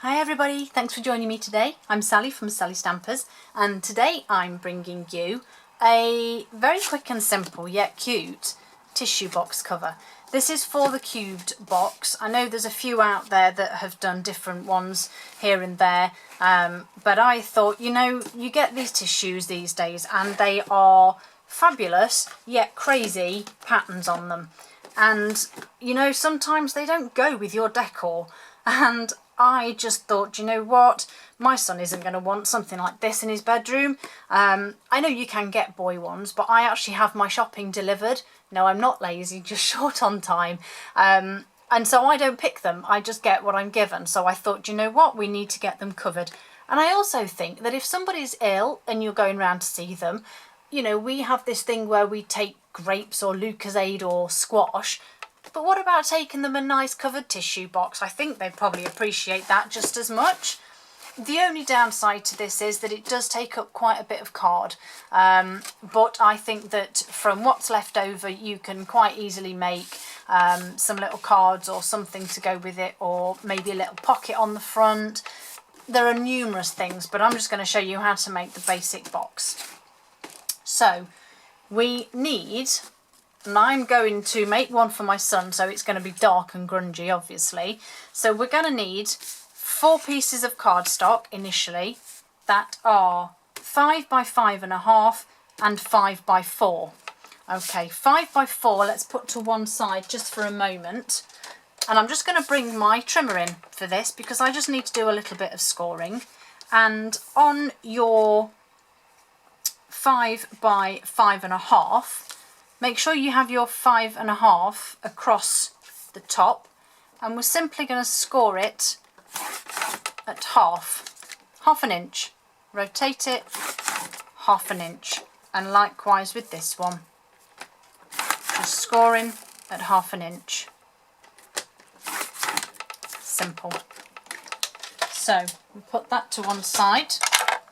Hi everybody, thanks for joining me today. I'm Sally from Sally Stampers, and today I'm bringing you a very quick and simple yet cute tissue box cover. This is for the cubed box. I know there's a few out there that have done different ones here and there, but I thought, you know, you get these tissues these days and they are fabulous yet crazy patterns on them, and you know, sometimes they don't go with your decor. And I just thought, you know what, my son isn't going to want something like this in his bedroom. I know you can get boy ones, but I actually have my shopping delivered. No, I'm not lazy, just short on time. And so I don't pick them, I just get what I'm given. So I thought, you know what, we need to get them covered. And I also think that if somebody's ill and you're going round to see them, you know, we have this thing where we take grapes or Lucozade or squash. But what about taking them a nice covered tissue box? I think they'd probably appreciate that just as much. The only downside to this is that it does take up quite a bit of card. But I think that from what's left over, you can quite easily make some little cards or something to go with it, or maybe a little pocket on the front. There are numerous things, but I'm just going to show you how to make the basic box. So we need... And I'm going to make one for my son, so it's going to be dark and grungy, obviously. So we're going to need 4 pieces of cardstock initially that are 5 by 5.5 and 5 by 4. Okay, 5 by 4 let's put to one side just for a moment. And I'm just going to bring my trimmer in for this because I just need to do a little bit of scoring. And on your 5 by 5.5, make sure you have your 5.5 across the top, and we're simply going to score it at half an inch. Rotate it half an inch, and likewise with this one, just scoring at half an inch. Simple. So we put that to one side,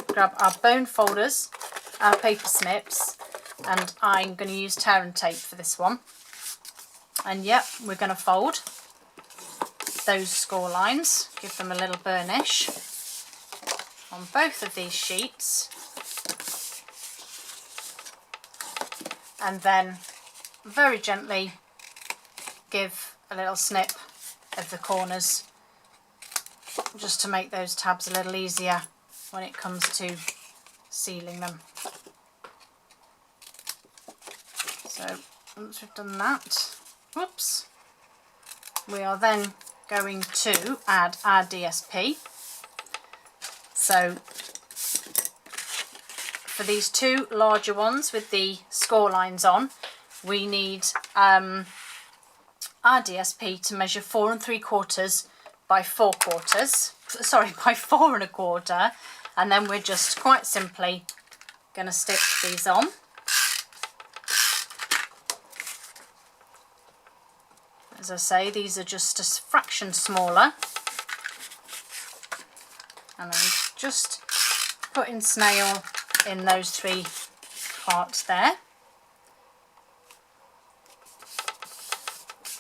grab our bone folders, our paper snips, and I'm going to use tear and tape for this one. And yep, we're going to fold those score lines, give them a little burnish on both of these sheets, and then very gently give a little snip of the corners just to make those tabs a little easier when it comes to sealing them. So once we've done that, whoops, we are then going to add our DSP. So for these 2 larger ones with the score lines on, we need our DSP to measure 4 3/4 by 4/4. Sorry, by 4 1/4, and then we're just quite simply going to stick these on. As I say, these are just a fraction smaller, and I'm just putting snail in those 3 parts there.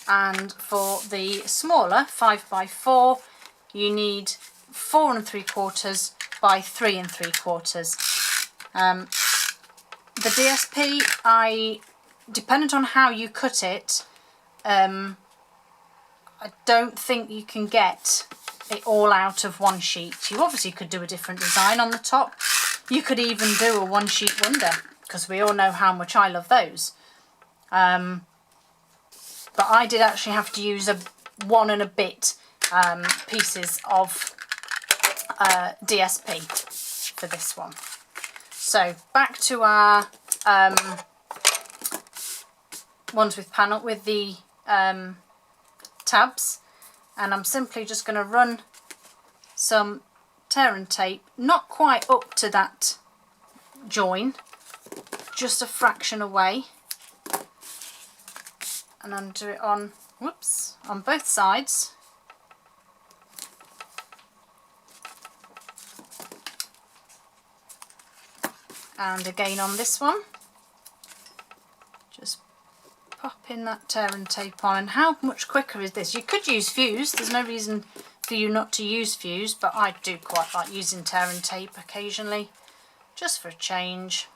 And for the smaller 5 by 4, you need 4 3/4 by 3 3/4. The DSP, dependent on how you cut it, I don't think you can get it all out of one sheet. You obviously could do a different design on the top. You could even do a 1 sheet wonder, because we all know how much I love those. But I did actually have to use a 1 and a bit pieces of DSP for this one. So back to our ones with panel with the tabs, and I'm simply just going to run some tear and tape, not quite up to that join, just a fraction away, and undo it on, whoops, on both sides. And again on this one, just pop in that tear and tape on. And how much quicker is this? You could use fuse, there's no reason for you not to use fuse, but I do quite like using tear and tape occasionally, just for a change.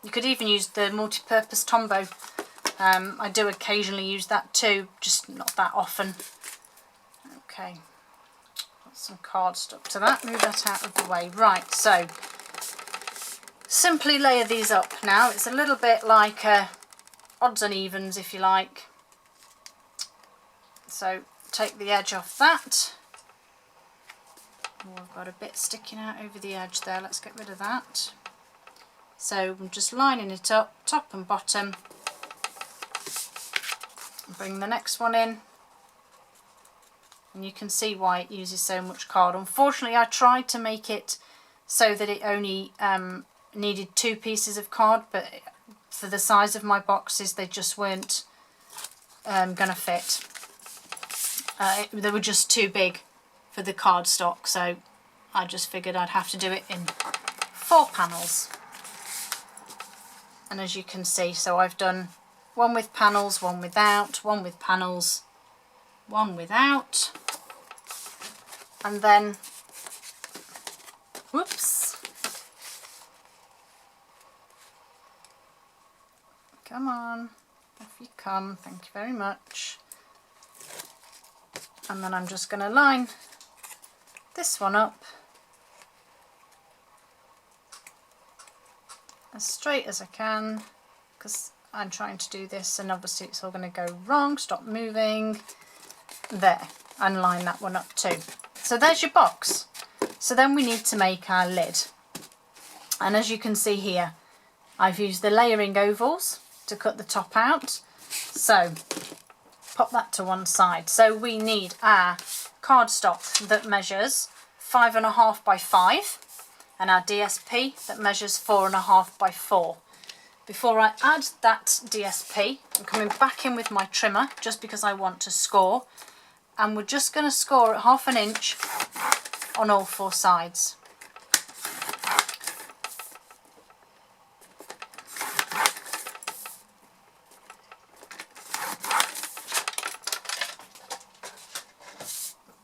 You could even use the multi-purpose Tombow. I do occasionally use that too, just not that often. Okay, got some card stuck to that, move that out of the way. Right, so simply layer these up now. It's a little bit like odds and evens, if you like. So take the edge off that. Oh, I've got a bit sticking out over the edge there, let's get rid of that. So I'm just lining it up, top and bottom. Bring the next one in. And you can see why it uses so much card. Unfortunately, I tried to make it so that it only needed 2 pieces of card, but for the size of my boxes, they just weren't going to fit. They were just too big for the cardstock, so I just figured I'd have to do it in 4 panels. And as you can see, so I've done one with panels, one without, one with panels, one without, and then, whoops, come on, off you come, thank you very much. And then I'm just going to line this one up as straight as I can, because I'm trying to do this and obviously it's all going to go wrong. Stop moving. There, and line that one up too. So there's your box. So then we need to make our lid. And as you can see here, I've used the layering ovals to cut the top out. So pop that to one side. So we need our cardstock that measures 5.5 by 5 and our DSP that measures 4.5 by 4. Before I add that DSP, I'm coming back in with my trimmer just because I want to score, and we're just going to score at 1/2 inch on all 4 sides.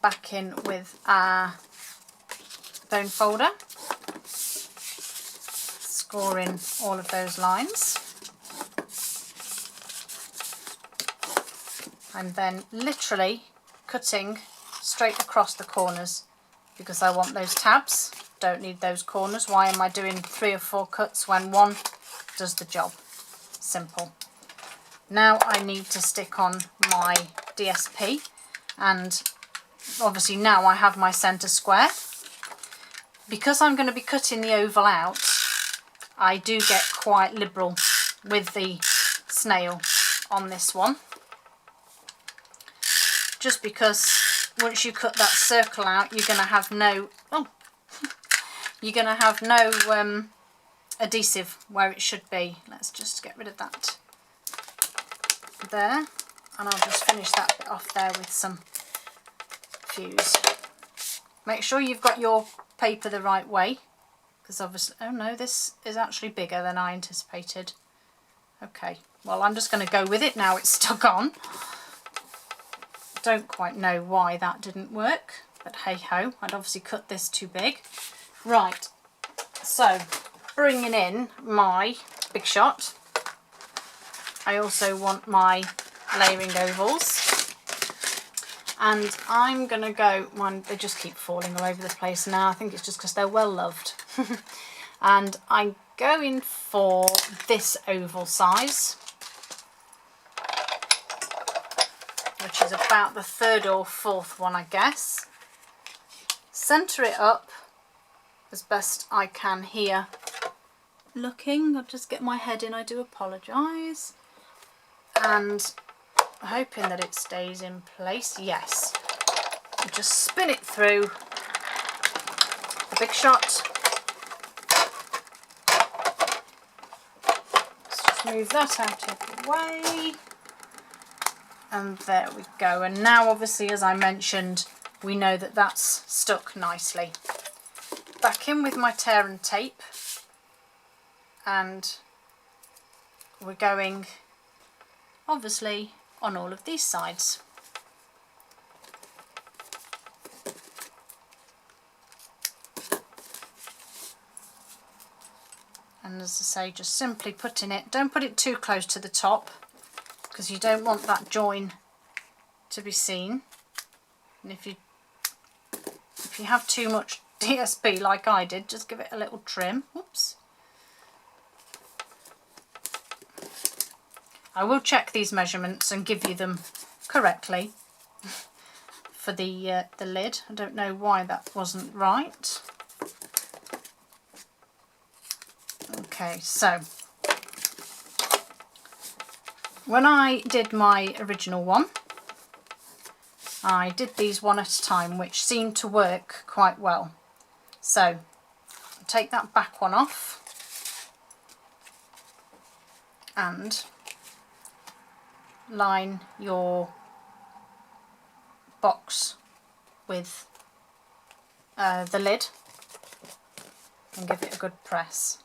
Back in with our bone folder, scoring all of those lines, and then literally cutting straight across the corners because I want those tabs, don't need those corners. Why am I doing 3 or 4 cuts when one does the job? Simple. Now I need to stick on my DSP, and obviously now I have my centre square. Because I'm going to be cutting the oval out, I do get quite liberal with the snail on this one. Just because once you cut that circle out, you're going to have no, you're going to have no adhesive where it should be. Let's just get rid of that there, and I'll just finish that bit off there with some fuse. Make sure you've got your paper the right way, because obviously, oh no, this is actually bigger than I anticipated. Okay, well I'm just going to go with it now it's stuck on. Don't quite know why that didn't work, but hey ho, I'd obviously cut this too big. Right, so bringing in my Big Shot, I also want my layering ovals, and I'm gonna go, they just keep falling all over the place now. I think it's just because they're well loved. And I'm going for this oval size, which is about the 3rd or 4th one, I guess. Centre it up as best I can here. Looking, I'll just get my head in, I do apologise. And hoping that it stays in place. Yes. I'll just spin it through the Big Shot. Let's just move that out of the way. And there we go. And now obviously, as I mentioned, we know that that's stuck nicely. Back in with my tear and tape, and we're going obviously on all of these sides. And as I say, just simply putting it, don't put it too close to the top because you don't want that join to be seen. And if you have too much DSP like I did, just give it a little trim. Whoops. I will check these measurements and give you them correctly for the lid. I don't know why that wasn't right. Okay, so when I did my original one, I did these one at a time, which seemed to work quite well. So take that back one off and line your box with the lid and give it a good press.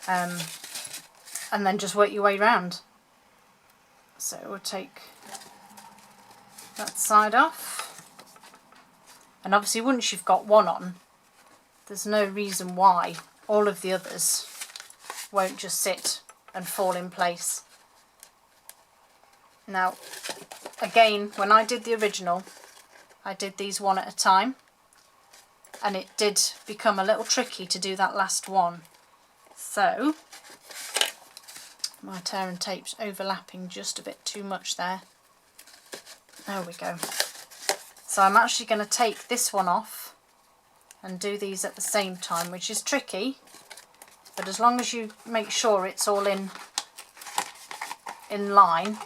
And then just work your way round. So we'll take that side off, and obviously once you've got one on, there's no reason why all of the others won't just sit and fall in place. Now again, when I did the original, I did these one at a time, and it did become a little tricky to do that last one. So my tear and tape's overlapping just a bit too much there. There we go. So I'm actually going to take this one off and do these at the same time, which is tricky, but as long as you make sure it's all in line,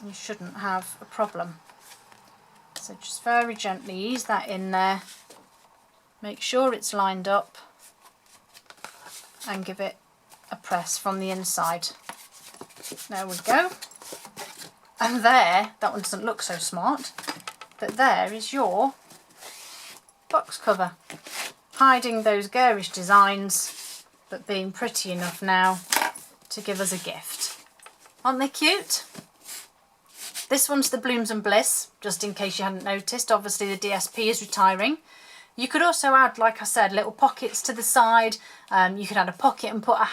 you shouldn't have a problem. So just very gently ease that in there, make sure it's lined up, and give it a press from the inside. There we go. And there, that one doesn't look so smart, but there is your box cover, hiding those garish designs but being pretty enough now to give us a gift. Aren't they cute? This one's the Blooms and Bliss, just in case you hadn't noticed. Obviously the DSP is retiring. You could also add, like I said, little pockets to the side. You could add a pocket and put a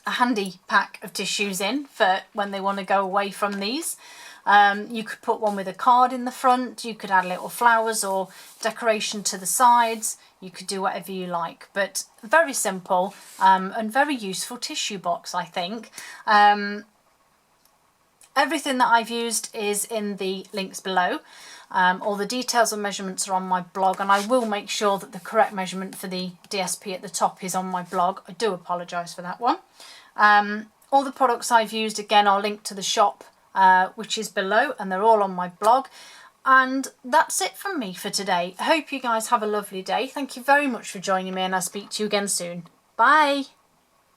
handy pack of tissues in for when they want to go away from these. You could put one with a card in the front. You could add little flowers or decoration to the sides. You could do whatever you like, but very simple and very useful tissue box, I think. Everything that I've used is in the links below. All the details and measurements are on my blog, and I will make sure that the correct measurement for the DSP at the top is on my blog. I do apologise for that one. All the products I've used, again, are linked to the shop, which is below, and they're all on my blog. And that's it from me for today. I hope you guys have a lovely day. Thank you very much for joining me, and I'll speak to you again soon. Bye!